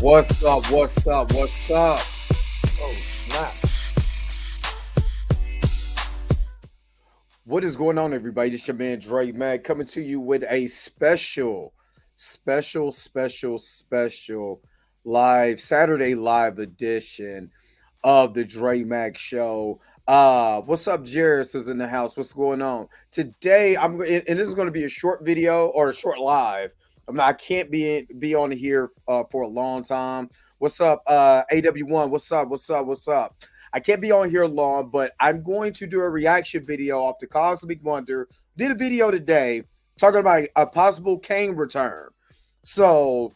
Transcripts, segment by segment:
What's up? What's up? What's up? Oh, snap. What is going on, everybody? This is your man, Dre Mag, coming to you with a special live Saturday live edition of the Dre Mag Show. What's up, Jairus is in the house. What's going on? Today, and this is going to be a short video or a short live. I can't be on here for a long time. What's up, AW1? What's up? What's up? What's up? I can't be on here long, but I'm going to do a reaction video off the Cosmic Wonder. Did a video today talking about a possible Kang return. So,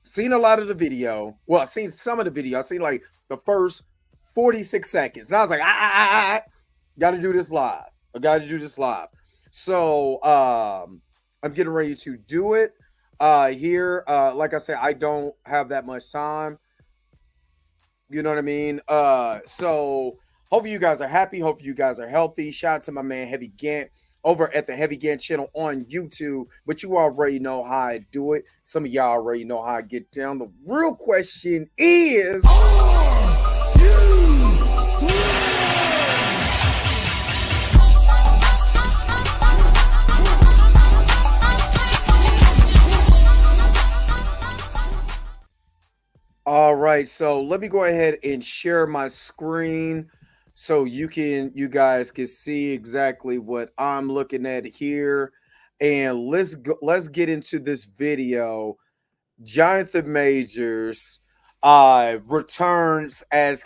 seen a lot of the video. Well, I've seen some of the video. I've seen like the first 46 seconds. And I was like, got to do this live. I got to do this live. So, I'm getting ready to do it here. Like I said, I don't have that much time. You know what I mean? So hopefully you guys are happy. Hopefully you guys are healthy. Shout out to my man Heavy Gant over at the Heavy Gant channel on YouTube. But you already know how I do it. Some of y'all already know how I get down. The real question is, all right, so let me go ahead and share my screen so you guys can see exactly what I'm looking at here. And let's get into this video. Jonathan Majors returns as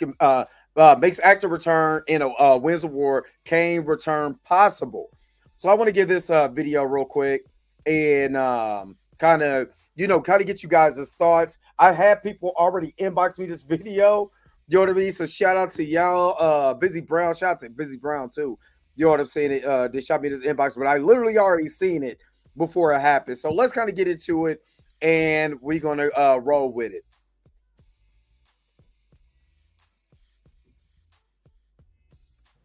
makes actor return in a wins award. Kang return possible. So I want to give this video real quick and kind of get you guys' thoughts. I had people already inbox me this video. You know what I mean? So shout out to y'all. Busy Brown. Shout out to Busy Brown too. You know what I'm saying? They shot me this inbox, but I literally already seen it before it happened. So let's kind of get into it, and we're gonna roll with it.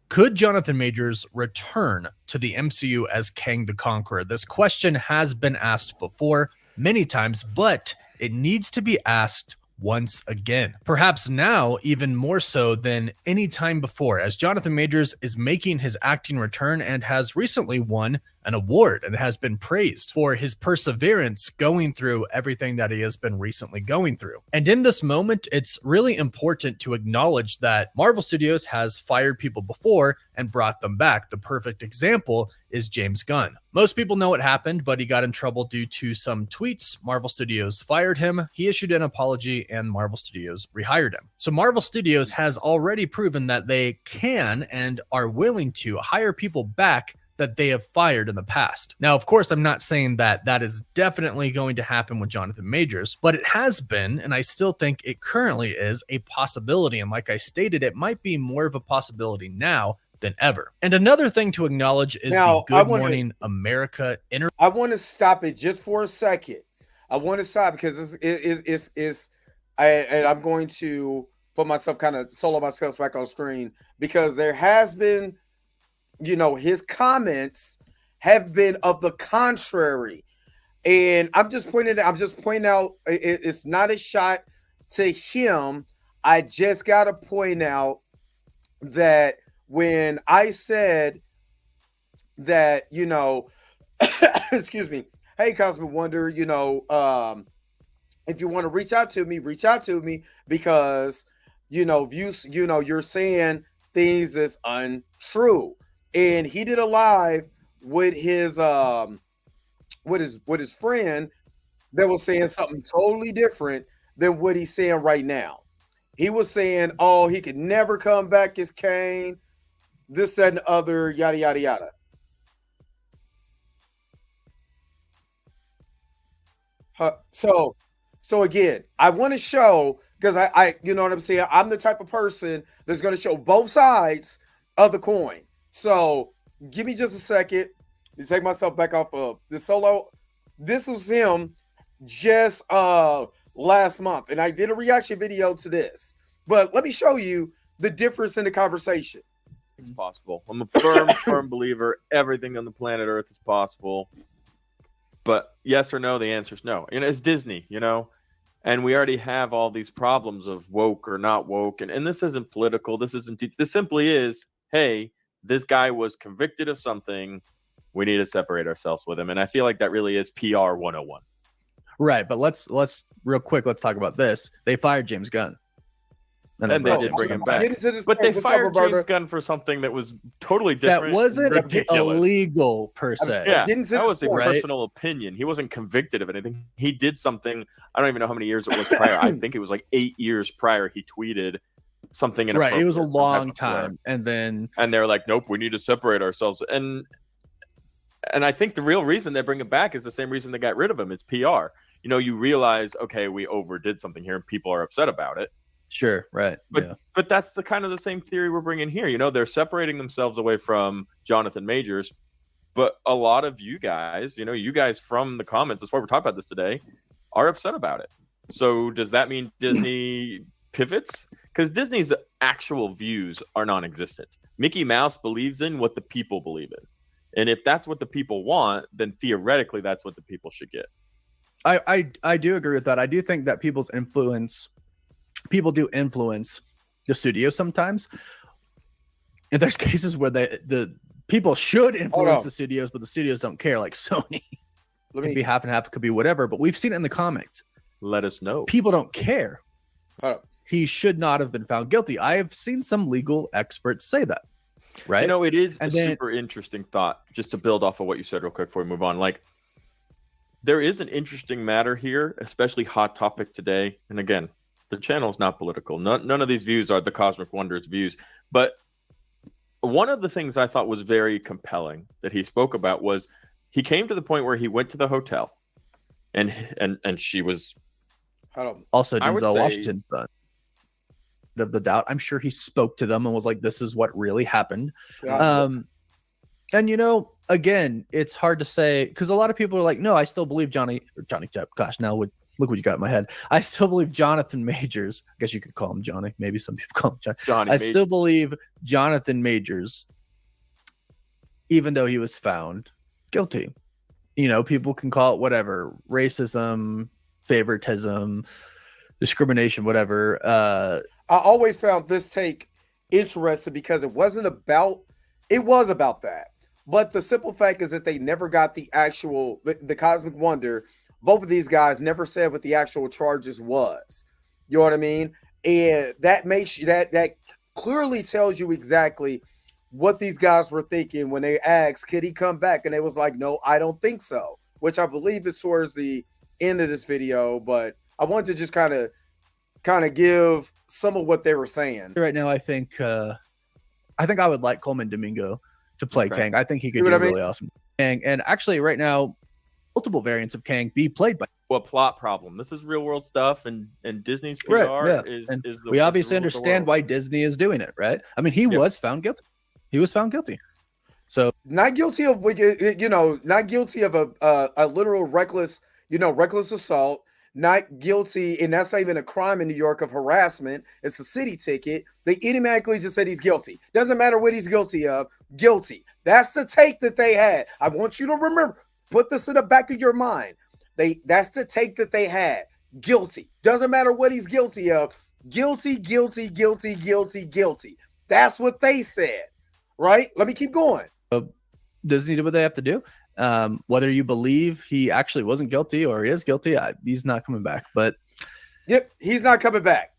Could Jonathan Majors return to the MCU as Kang the Conqueror? This question has been asked before many times, but it needs to be asked once again. Perhaps now even more so than any time before, as Jonathan Majors is making his acting return and has recently won an award and has been praised for his perseverance going through everything that he has been recently going through. And in this moment, it's really important to acknowledge that Marvel Studios has fired people before and brought them back. The perfect example is James Gunn. Most people know what happened, but he got in trouble due to some tweets. Marvel Studios fired him. He issued an apology and Marvel Studios rehired him. So Marvel Studios has already proven that they can and are willing to hire people back that they have fired in the past. Now, of course, I'm not saying that that is definitely going to happen with Jonathan Majors, but it has been, and I still think it currently is a possibility. And like I stated, it might be more of a possibility now than ever. And another thing to acknowledge is the Good Morning America interview. I want to stop it just for a second. I want to stop because I'm going to put myself kind of solo myself back on screen because there has been, his comments have been of the contrary. And I'm just pointing out it's not a shot to him. I just got to point out that when I said that, excuse me, hey, Cosmic Wonder, if you want to reach out to me because, you're saying things is untrue. And he did a live with his friend that was saying something totally different than what he's saying right now. He was saying, oh, he could never come back as Kang, this, that, and the other, yada, yada, yada. So again, I want to show, because I you know what I'm saying? I'm the type of person that's going to show both sides of the coin. So give me just a second to take myself back off of the solo. This was him just last month, and I did a reaction video to this. But let me show you the difference in the conversation. It's possible. I'm a firm believer everything on the planet Earth is possible. But yes or no, the answer is no. It's Disney, And we already have all these problems of woke or not woke. And this isn't political. This simply is, hey, this guy was convicted of something. We need to separate ourselves with him. And I feel like that really is PR 101. Right. But let's real quick, let's talk about this. They fired James Gunn. And they did bring him back. But they fired James Gunn for something that was totally different. That wasn't ridiculous. Illegal per se. Yeah, that was a personal opinion. He wasn't convicted of anything. He did something. I don't even know how many years it was prior. I think it was like 8 years prior. He tweeted something inappropriate. Right. It was a long time. And they're like, nope, we need to separate ourselves. And I think the real reason they bring him back is the same reason they got rid of him. It's PR. You realize, okay, we overdid something here and people are upset about it. Sure, right. But that's the kind of the same theory we're bringing here. They're separating themselves away from Jonathan Majors, but a lot of you guys, you guys from the comments, that's why we're talking about this today, are upset about it. So does that mean Disney pivots? Because Disney's actual views are non-existent. Mickey Mouse believes in what the people believe in. And if that's what the people want, then theoretically that's what the people should get. I do agree with that. I do think that people do influence the studio sometimes. And there's cases where the people should influence the studios, but the studios don't care, like Sony. It could be half and half, it could be whatever, but we've seen it in the comics. Let us know. People don't care. He should not have been found guilty. I have seen some legal experts say that. Right? It is super interesting thought, just to build off of what you said real quick before we move on. Like, there is an interesting matter here, especially hot topic today. And again, the channel is not political. None of these views are the Cosmic Wonders views. But one of the things I thought was very compelling that he spoke about was he came to the point where he went to the hotel and she was also Denzel Washington's son. Of the doubt, I'm sure he spoke to them and was like, this is what really happened. And again, it's hard to say because a lot of people are like, no, I still believe Johnny Depp. Gosh, now look what you got in my head. I still believe Jonathan Majors. I guess you could call him Johnny. Maybe some people call him Johnny. I still believe Jonathan Majors, even though he was found guilty. People can call it whatever, racism, favoritism, discrimination, whatever. I always found this take interesting because it was about that. But the simple fact is that they never got the Cosmic Wonder. Both of these guys never said what the actual charges was. You know what I mean? And that makes you that clearly tells you exactly what these guys were thinking when they asked, could he come back? And they was like, no, I don't think so, which I believe is towards the end of this video. But I wanted to just kind of give some of what they were saying. Right now, I think I would like Coleman Domingo to play Kang. I think he could do really awesome. Kang, and actually, right now, multiple variants of Kang be played by. What plot problem? This is real world stuff, and Disney's PR is the. We obviously understand why Disney is doing it, right? I mean, he was found guilty. He was found guilty. So not guilty of not guilty of a literal reckless assault. Not guilty, and that's not even a crime in New York of harassment. It's a city ticket. They automatically just said he's guilty. Doesn't matter what he's guilty of. Guilty. That's the take that they had. I want you to remember. Put this in the back of your mind. That's the take that they had. Guilty. Doesn't matter what he's guilty of. Guilty, guilty, guilty, guilty, guilty. That's what they said. Right? Let me keep going. Disney did what they have to do. Whether you believe he actually wasn't guilty or he is guilty, he's not coming back. But yep, he's not coming back.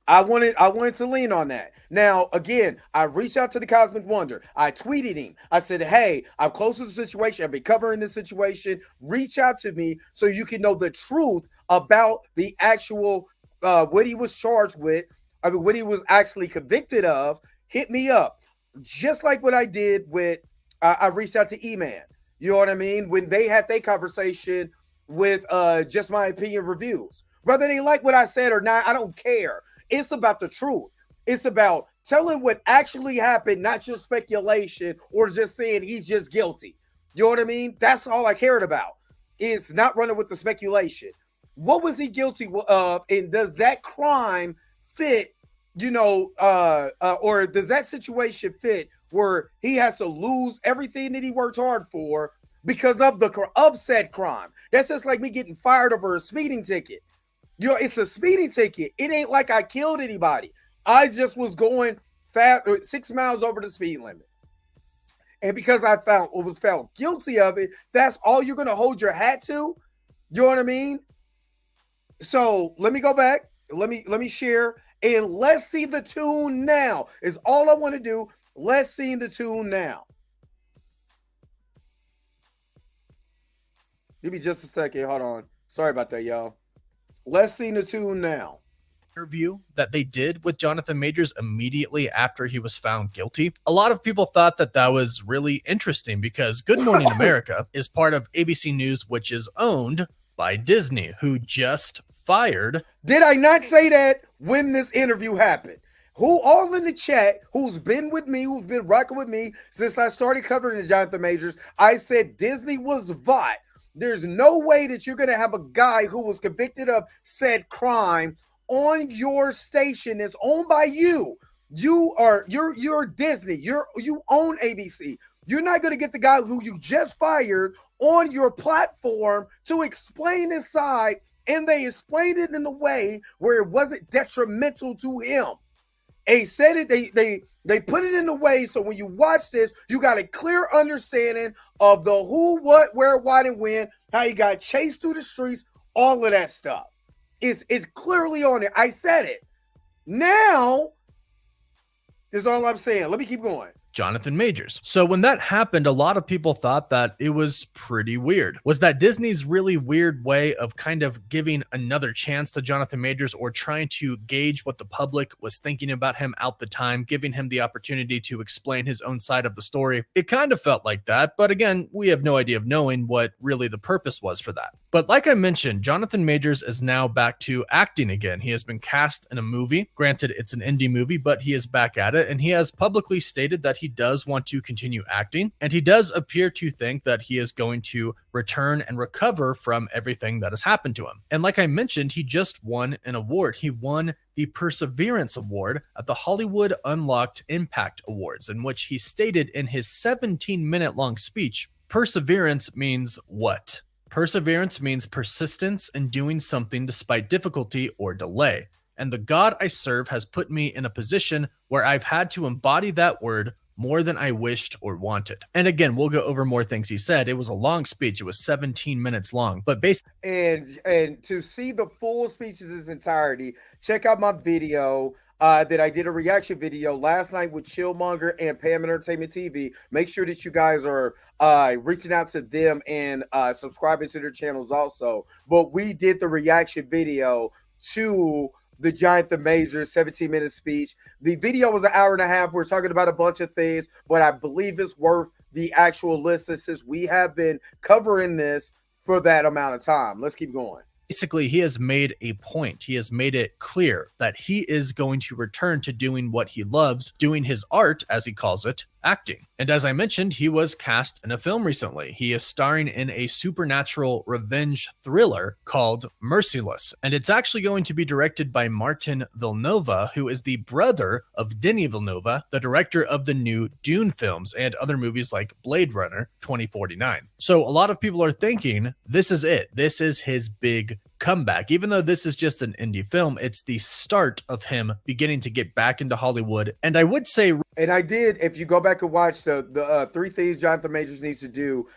I wanted to lean on that. Now, again, I reached out to the Cosmic Wonder. I tweeted him. I said, hey, I'm close to the situation. I've been covering this situation. Reach out to me so you can know the truth about the actual what he was charged with. I mean, what he was actually convicted of. Hit me up. Just like what I did with, I reached out to E-Man. You know what I mean? When they had their conversation with Just My Opinion Reviews. Whether they like what I said or not, I don't care. It's about the truth. It's about telling what actually happened, not just speculation or just saying he's just guilty. You know what I mean? That's all I cared about. It's not running with the speculation. What was he guilty of? And does that crime fit, or does that situation fit where he has to lose everything that he worked hard for because of the said crime? That's just like me getting fired over a speeding ticket. It's a speeding ticket. It ain't like I killed anybody. I just was going fast, 6 miles over the speed limit. And because I was found guilty of it, that's all you're gonna hold your hat to. You know what I mean? So let me go back. Let me share, and let's see the tune now. Is all I want to do. Let's see the tune now. Give me just a second. Hold on. Sorry about that, y'all. Let's see the tune now. Interview that they did with Jonathan Majors immediately after he was found guilty. A lot of people thought that that was really interesting because Good Morning America is part of ABC News, which is owned by Disney, who just fired. Did I not say that when this interview happened? Who all in the chat, who's been with me, who's been rocking with me since I started covering the Jonathan Majors, I said Disney was VOT. There's no way that you're going to have a guy who was convicted of said crime on your station that's owned by you. You're Disney. You own ABC. You're not going to get the guy who you just fired on your platform to explain his side, and they explained it in a way where it wasn't detrimental to him. They said it, they put it in a way so when you watch this, you got a clear understanding of the who, what, where, why, and when, how he got chased through the streets, all of that stuff. It's clearly on it. I said it. Now, is all I'm saying. Let me keep going. Jonathan Majors. So when that happened, a lot of people thought that it was pretty weird. Was that Disney's really weird way of kind of giving another chance to Jonathan Majors, or trying to gauge what the public was thinking about him at the time, giving him the opportunity to explain his own side of the story? It kind of felt like that, but again, we have no idea of knowing what really the purpose was for that. But like I mentioned, Jonathan Majors is now back to acting again. He has been cast in a movie. Granted, it's an indie movie, but he is back at it, and he has publicly stated that he does want to continue acting, and he does appear to think that he is going to return and recover from everything that has happened to him. And like I mentioned, he just won an award. He won the Perseverance Award at the Hollywood Unlocked Impact Awards, in which he stated in his 17-minute long speech, perseverance means what? Perseverance means persistence in doing something despite difficulty or delay. And the God I serve has put me in a position where I've had to embody that word more than I wished or wanted. And again, we'll go over more things he said. It was a long speech. It was 17 minutes long, but basically. And to see the full speech in its entirety, check out my video that I did a reaction video last night with Chillmonger and Pam Entertainment TV. Make sure that you guys are reaching out to them and subscribing to their channels also. But we did the reaction video to the Jonathan Majors 17-minute speech. The video was an hour and a half. We're talking about a bunch of things, but I believe it's worth the actual listen since we have been covering this for that amount of time. Let's keep going. Basically, he has made a point. He has made it clear that he is going to return to doing what he loves, doing his art, as he calls it, acting. And as I mentioned, he was cast in a film recently. He is starring in a supernatural revenge thriller called Merciless. And it's actually going to be directed by Martin Villeneuve, who is the brother of Denis Villeneuve, the director of the new Dune films and other movies like Blade Runner 2049. So a lot of people are thinking this is it. This is his big comeback. Even though this is just an indie film, it's the start of him beginning to get back into Hollywood. And I would say, and I did, if you go back and watch the 3 things Jonathan Majors needs to do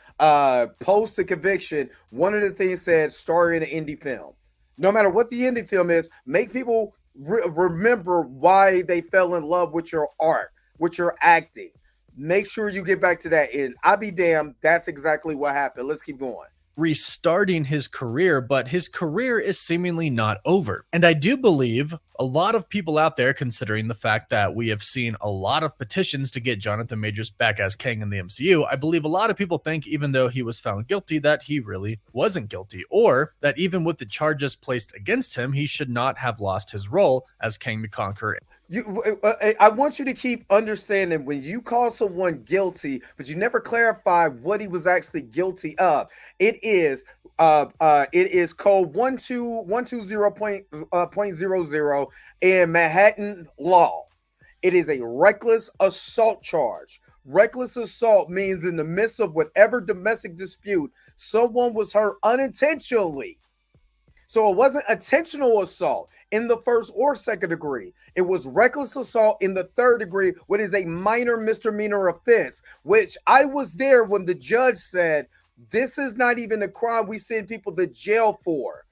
post the conviction, one of the things said star in an indie film. No matter what the indie film is, make people remember why they fell in love with your art, with your acting. Make sure you get back to that. And I'll be damned, that's exactly what happened. Let's keep going. Restarting his career, but his career is seemingly not over. And I do believe a lot of people out there, considering the fact that we have seen a lot of petitions to get Jonathan Majors back as Kang in the MCU, I believe a lot of people think, even though he was found guilty, that he really wasn't guilty, or that even with the charges placed against him, he should not have lost his role as Kang the Conqueror. I want you to keep understanding when you call someone guilty, but you never clarify what he was actually guilty of. It is code 12120.00 in Manhattan law. It is a reckless assault charge. Reckless assault means in the midst of whatever domestic dispute, someone was hurt unintentionally. So it wasn't intentional assault in the first or second degree. It was reckless assault in the third degree, which is a minor misdemeanor offense, which I was there when the judge said, this is not even a crime we send people to jail for.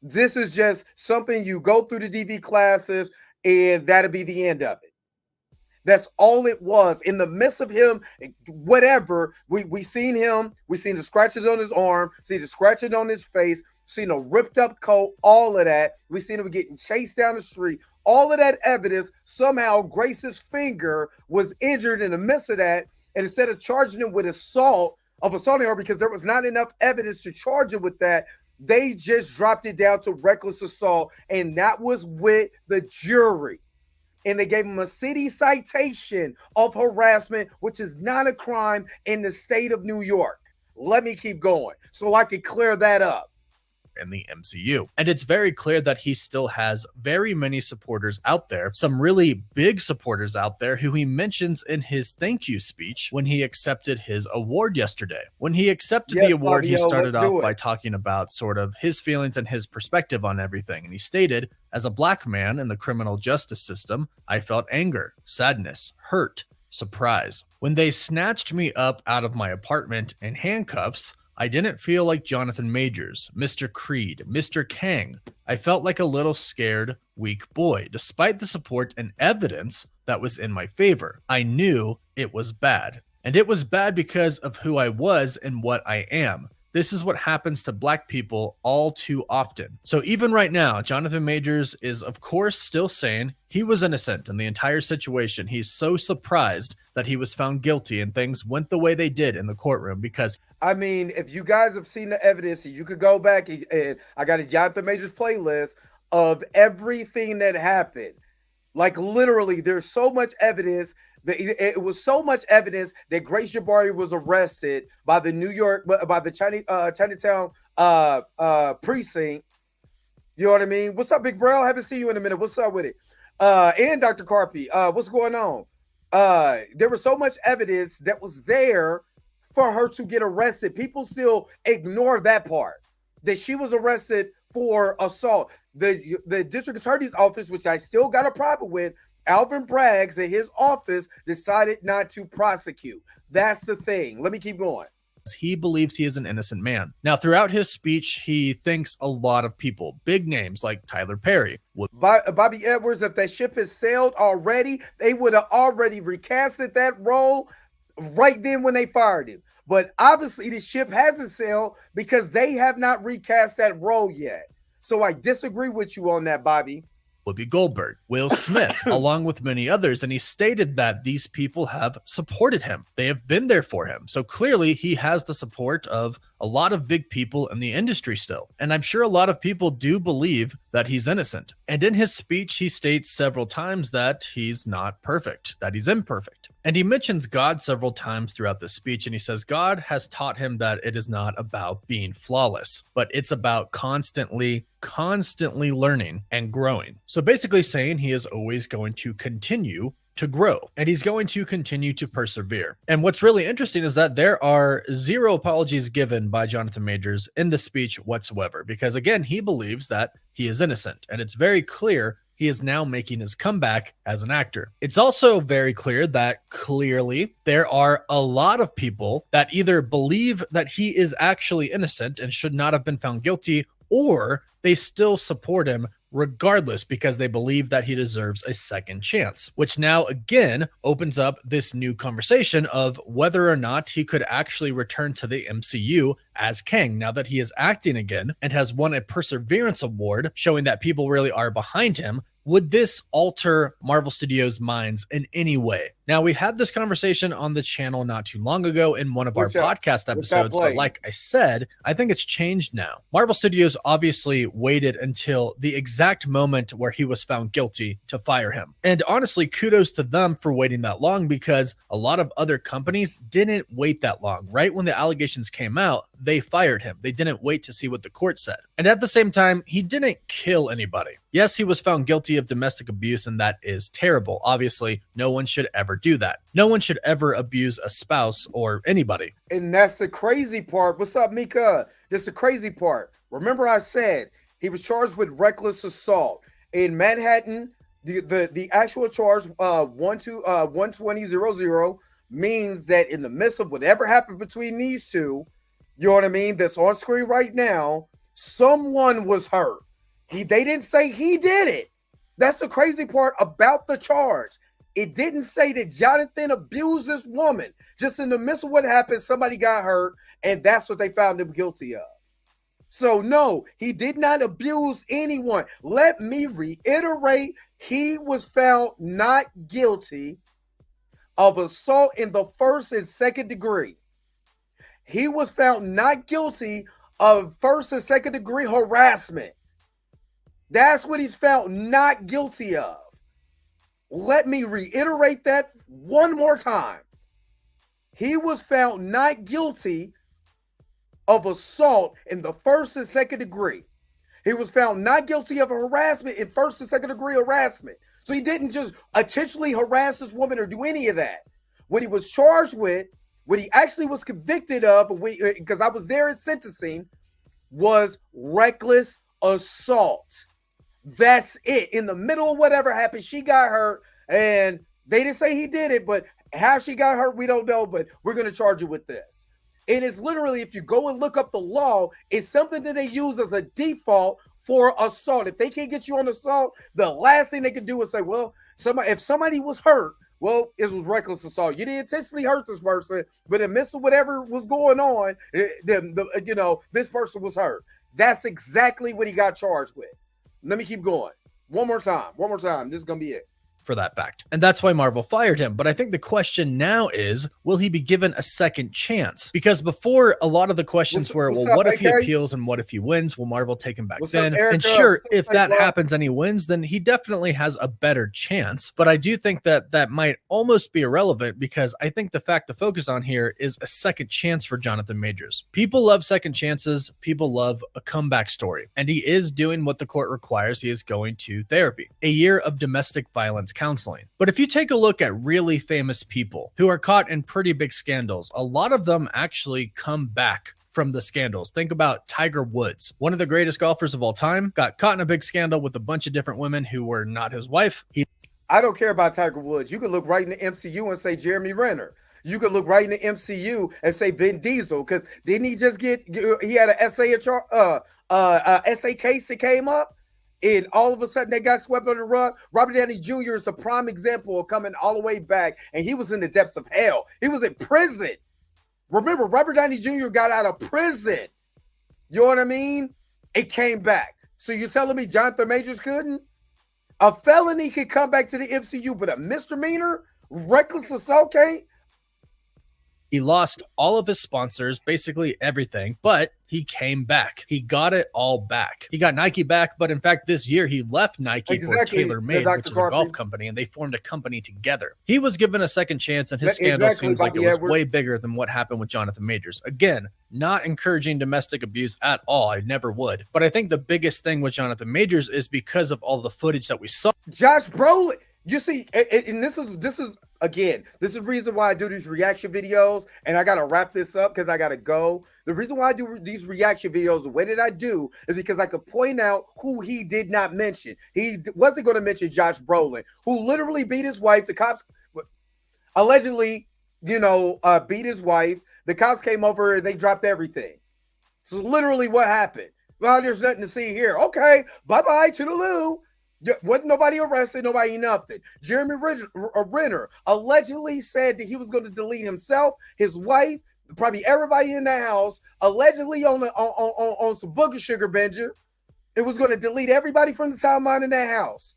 This is just something you go through the DV classes and that'll be the end of it. That's all it was. In the midst of him, whatever, we seen him, we seen the scratches on his arm, see the scratches on his face, seen a ripped up coat, all of that. We seen him getting chased down the street. All of that evidence, somehow Grace's finger was injured in the midst of that. And instead of charging him with assaulting her, because there was not enough evidence to charge him with that, they just dropped it down to reckless assault. And that was with the jury. And they gave him a city citation of harassment, which is not a crime in the state of New York. Let me keep going so I can clear that up. In the MCU. And it's very clear that he still has very many supporters out there, some really big supporters out there who he mentions in his thank you speech when he accepted his award yesterday. When he accepted the award, he started off by talking about sort of his feelings and his perspective on everything. And he stated, as a black man in the criminal justice system, I felt anger, sadness, hurt, surprise. When they snatched me up out of my apartment in handcuffs, I didn't feel like Jonathan Majors, Mr. Creed, Mr. Kang. I felt like a little scared, weak boy, despite the support and evidence that was in my favor. I knew it was bad. And it was bad because of who I was and what I am. This is what happens to black people all too often. So even right now, Jonathan Majors is, of course, still saying he was innocent in the entire situation. He's so surprised that he was found guilty and things went the way they did in the courtroom because... I mean, if you guys have seen the evidence, you could go back and I got a Jonathan Majors playlist of everything that happened. Like literally, there's so much evidence. It was so much evidence that Grace Jabari was arrested by the Chinatown precinct. You know what I mean? What's up, Big Bro? Haven't seen you in a minute. What's up with it? And Dr. Carpy, what's going on? There was so much evidence that was there for her to get arrested. People still ignore that part, that she was arrested for assault. The district attorney's office, which I still got a problem with, Alvin Braggs at his office decided not to prosecute. That's the thing. Let me keep going. He believes he is an innocent man. Now, throughout his speech, he thanks a lot of people, big names like Tyler Perry. Bobby Edwards, if that ship has sailed already, they would have already recasted that role right then when they fired him. But obviously the ship hasn't sailed because they have not recast that role yet. So I disagree with you on that, Bobby. Whoopi Goldberg, Will Smith, along with many others, and he stated that these people have supported him. They have been there for him. So clearly he has the support of a lot of big people in the industry still. And I'm sure a lot of people do believe that he's innocent. And in his speech, he states several times that he's not perfect, that he's imperfect. And he mentions God several times throughout the speech, and he says God has taught him that it is not about being flawless, but it's about constantly learning and growing. So basically saying he is always going to continue to grow, and he's going to continue to persevere. And what's really interesting is that there are zero apologies given by Jonathan Majors in the speech whatsoever, because again, he believes that he is innocent, and it's very clear he is now making his comeback as an actor. It's also very clear that clearly there are a lot of people that either believe that he is actually innocent and should not have been found guilty, or they still support him regardless because they believe that he deserves a second chance, which now again opens up this new conversation of whether or not he could actually return to the MCU as Kang now that he is acting again and has won a Perseverance Award, showing that people really are behind him. Would this alter Marvel Studios' minds in any way? Now, we had this conversation on the channel not too long ago in one of our podcast episodes, but like I said, I think it's changed now. Marvel Studios obviously waited until the exact moment where he was found guilty to fire him. And honestly, kudos to them for waiting that long, because a lot of other companies didn't wait that long. Right when the allegations came out, they fired him. They didn't wait to see what the court said. And at the same time, he didn't kill anybody. Yes, he was found guilty of domestic abuse, and that is terrible. Obviously, no one should ever do that. No one should ever abuse a spouse or anybody. And that's the crazy part. What's up, Mika? That's the crazy part. Remember I said He was charged with reckless assault in Manhattan. The actual charge 12000 means that in the midst of whatever happened between these two, you know what I mean, that's on screen right now, someone was hurt. They didn't say he did it. That's the crazy part about the charge. It didn't say that Jonathan abused this woman. Just in the midst of what happened, somebody got hurt, and that's what they found him guilty of. So no, he did not abuse anyone. Let me reiterate, he was found not guilty of assault in the first and second degree. He was found not guilty of first and second degree harassment. That's what he's found not guilty of. Let me reiterate that one more time. He was found not guilty of assault in the first and second degree. He was found not guilty of harassment in first and second degree harassment. So he didn't just intentionally harass this woman or do any of that. What he was charged with, what he actually was convicted of, because I was there at sentencing, was reckless assault. That's it. In the middle of whatever happened, she got hurt, and they didn't say he did it, but how she got hurt, we don't know, but we're going to charge you with this. It is literally, if you go and look up the law, it's something that they use as a default for assault. If they can't get you on assault, the last thing they can do is say, well, if somebody was hurt, well, it was reckless assault. You didn't intentionally hurt this person, but in the midst of whatever was going on, this person was hurt. That's exactly what he got charged with. Let me keep going. One more time. This is going to be it. For that fact. And that's why Marvel fired him. But I think the question now is, will he be given a second chance? Because before, a lot of the questions were, well, what if he appeals and what if he wins? Will Marvel take him back then? And sure, if that happens and he wins, then he definitely has a better chance. But I do think that that might almost be irrelevant, because I think the fact to focus on here is a second chance for Jonathan Majors. People love second chances. People love a comeback story. And he is doing what the court requires. He is going to therapy. A year of domestic violence counseling. But if you take a look at really famous people who are caught in pretty big scandals, a lot of them actually come back from the scandals. Think about Tiger Woods, one of the greatest golfers of all time, got caught in a big scandal with a bunch of different women who were not his wife. I don't care about Tiger Woods. You could look right in the MCU and say Jeremy Renner. You could look right in the MCU and say Vin Diesel, because didn't he just he had an essay case that came up? And all of a sudden, they got swept under the rug. Robert Downey Jr. is a prime example of coming all the way back, and he was in the depths of hell. He was in prison. Remember, Robert Downey Jr. got out of prison. You know what I mean? It came back. So you're telling me Jonathan Majors couldn't? A felony could come back to the MCU, but a misdemeanor, reckless assault can't? He lost all of his sponsors, basically everything, but he came back. He got it all back. He got Nike back, but in fact, this year he left Nike for TaylorMade, which is a golf company, and they formed a company together. He was given a second chance, and his scandal seems like it was way bigger than what happened with Jonathan Majors. Again, not encouraging domestic abuse at all. I never would. But I think the biggest thing with Jonathan Majors is because of all the footage that we saw. Josh Brolin, you see, and this is again, this is the reason why I do these reaction videos, and I got to wrap this up because I got to go. The reason why I do these reaction videos, the way that I do, is because I could point out who he did not mention. He wasn't going to mention Josh Brolin, who literally beat his wife. The cops allegedly, beat his wife. The cops came over and they dropped everything. So literally what happened? Well, there's nothing to see here. Okay, bye-bye, toodaloo. Wasn't nobody arrested, nobody nothing. Jeremy Renner allegedly said that he was going to delete himself, his wife, probably everybody in the house, allegedly on some booger sugar binger. It was going to delete everybody from the timeline in that house.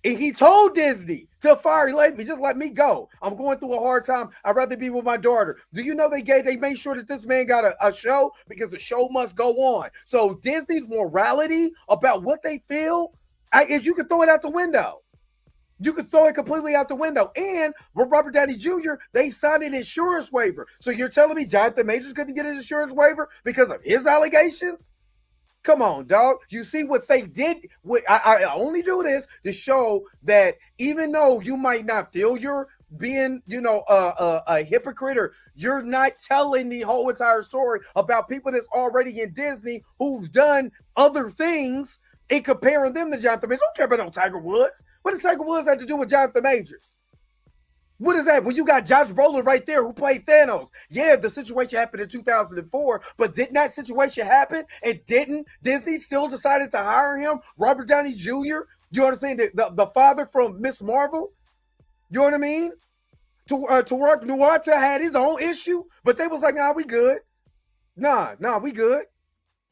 And he told Disney to fire, just let me go. I'm going through a hard time. I'd rather be with my daughter. Do you know they made sure that this man got a show, because the show must go on. So Disney's morality about what they feel, you could throw it out the window. You could throw it completely out the window. And with Robert Downey Jr., they signed an insurance waiver. So you're telling me Jonathan Majors couldn't get an insurance waiver because of his allegations? Come on, dog. You see what they did? I only do this to show that even though you might not feel your being, a hypocrite, or you're not telling the whole entire story about people that's already in Disney who've done other things and comparing them to Jonathan Majors. I don't care about no Tiger Woods. What does Tiger Woods have to do with Jonathan Majors? What is that? When you got Josh Brolin right there who played Thanos. Yeah, the situation happened in 2004, but didn't that situation happen? And didn't Disney still decided to hire him? Robert Downey Jr., you know what I'm saying? The father from Miss Marvel. You know what I mean? Tarak Nuata had his own issue, but they was like, nah, we good. Nah, we good.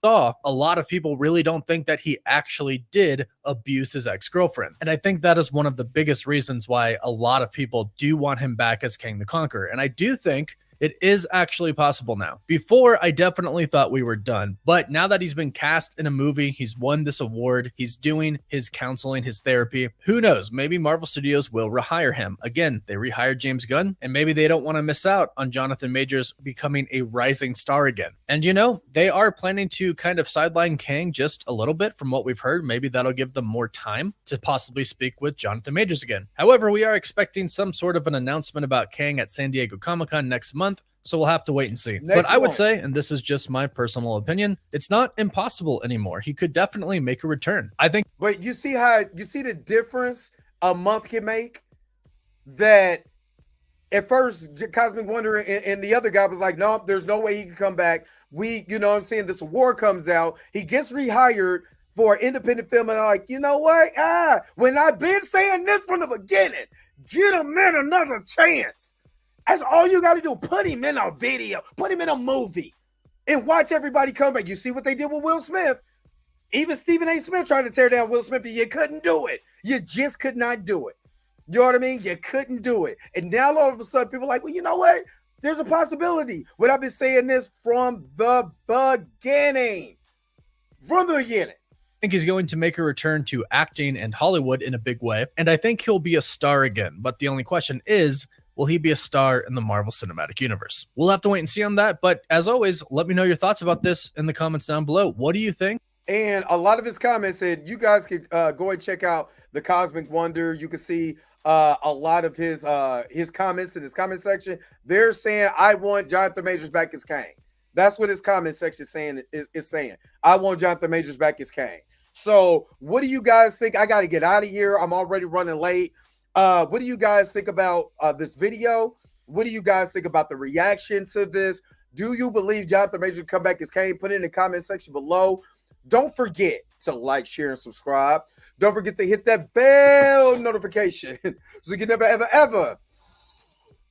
A lot of people really don't think that he actually did abuse his ex-girlfriend. And I think that is one of the biggest reasons why a lot of people do want him back as Kang the Conqueror. And I do think it is actually possible now. Before, I definitely thought we were done. But now that he's been cast in a movie, he's won this award, he's doing his counseling, his therapy, who knows? Maybe Marvel Studios will rehire him. Again, they rehired James Gunn, and maybe they don't want to miss out on Jonathan Majors becoming a rising star again. And they are planning to kind of sideline Kang just a little bit from what we've heard. Maybe that'll give them more time to possibly speak with Jonathan Majors again. However, we are expecting some sort of an announcement about Kang at San Diego Comic-Con next month. So we'll have to wait and see. But I would say, and this is just my personal opinion, it's not impossible anymore. He could definitely make a return. I think. But you see the difference a month can make? That at first Cosmic Wonder and the other guy was like, no, there's no way he can come back. This award comes out. He gets rehired for an independent film, and I'm like, you know what? When I've been saying this from the beginning, get him in another chance. That's all you got to do. Put him in a video. Put him in a movie. And watch everybody come back. You see what they did with Will Smith? Even Stephen A. Smith tried to tear down Will Smith, but you couldn't do it. You just could not do it. You know what I mean? You couldn't do it. And now all of a sudden, people are like, well, you know what? There's a possibility. But I've been saying this from the beginning. From the beginning. I think he's going to make a return to acting and Hollywood in a big way. And I think he'll be a star again. But the only question is, will he be a star in the Marvel Cinematic Universe? We'll have to wait and see on that. But as always, let me know your thoughts about this in the comments down below. What do you think? And a lot of his comments said, you guys could go and check out the Cosmic Wonder. You can see a lot of his comments in his comment section. They're saying, I want Jonathan Majors back as Kang. That's what his comment section is saying. I want Jonathan Majors back as Kang. So what do you guys think? I got to get out of here. I'm already running late. What do you guys think about this video? What do you guys think about the reaction to this? Do you believe Jonathan Majors will come back as Kang? Put it in the comment section below. Don't forget to like, share, and subscribe. Don't forget to hit that bell notification so you can never, ever, ever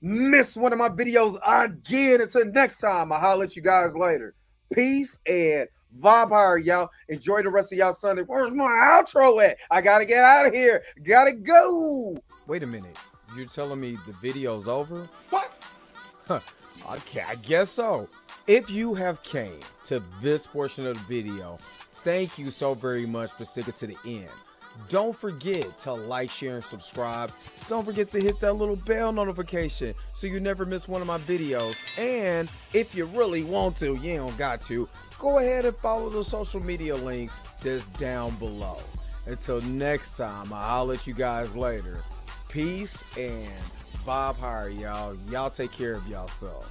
miss one of my videos again. Until next time, I'll holler at you guys later. Peace and vampire, y'all. Enjoy the rest of y'all Sunday. Where's my outro at? I gotta get out of here. Gotta go. Wait a minute. You're telling me the video's over? What? Huh. Okay, I guess so. If you have came to this portion of the video, thank you so very much for sticking to the end. Don't forget to like, share, and subscribe. Don't forget to hit that little bell notification so you never miss one of my videos. And if you really want to, you don't got to, go ahead and follow the social media links that's down below. Until next time, I'll let you guys later. Peace and vibe higher, y'all. Y'all take care of yourself.